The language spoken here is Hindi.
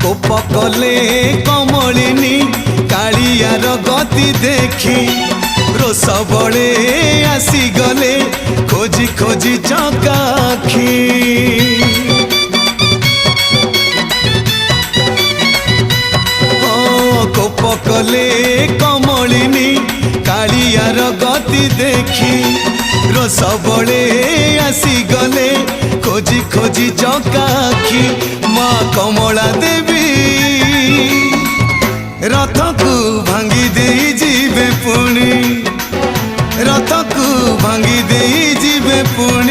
कोप कले कमलिनी कालियार गति देखी रोष बड़े आसीगले खोजी खोजी चकाखी कोप कले कमलिनी कालियार गति देखी रोष बड़े आसीगले खोजी खोजी चकाखी माँ कमला देवी रथ को भांगी दे जीवे पुणी रथ को भांगी दे जीवे पुणी।